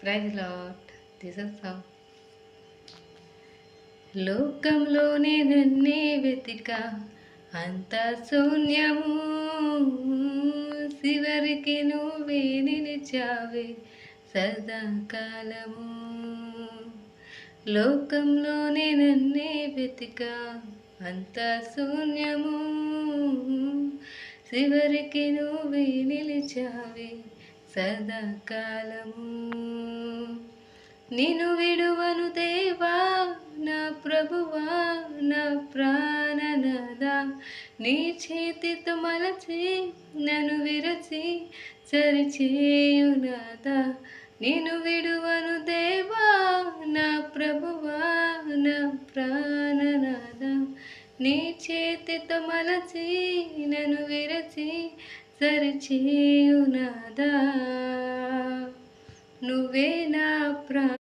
Praise lord. This is song. లోకంలోనే నన్నే వెతికా అంత శూన్యము, చివరికి నువ్వే నిలిచావే సదాకాలము. లోకంలోనే నన్నే వెతికా అంత శూన్యము, చివరికి నువ్వే నిలిచావే సదాకాలము. నిన్ను విడువను దేవా నా ప్రభువా, నా ప్రాణనాదా, నీ చేతితో మలచి నన్ను విరచి సరిచేయునాదా. నిన్ను విడువను దేవా నా ప్రభువా, నా ప్రాణనాదా, నీ చేతితో మలచి నన్ను విరచి సరిచేయునాదా. నువ్వే నా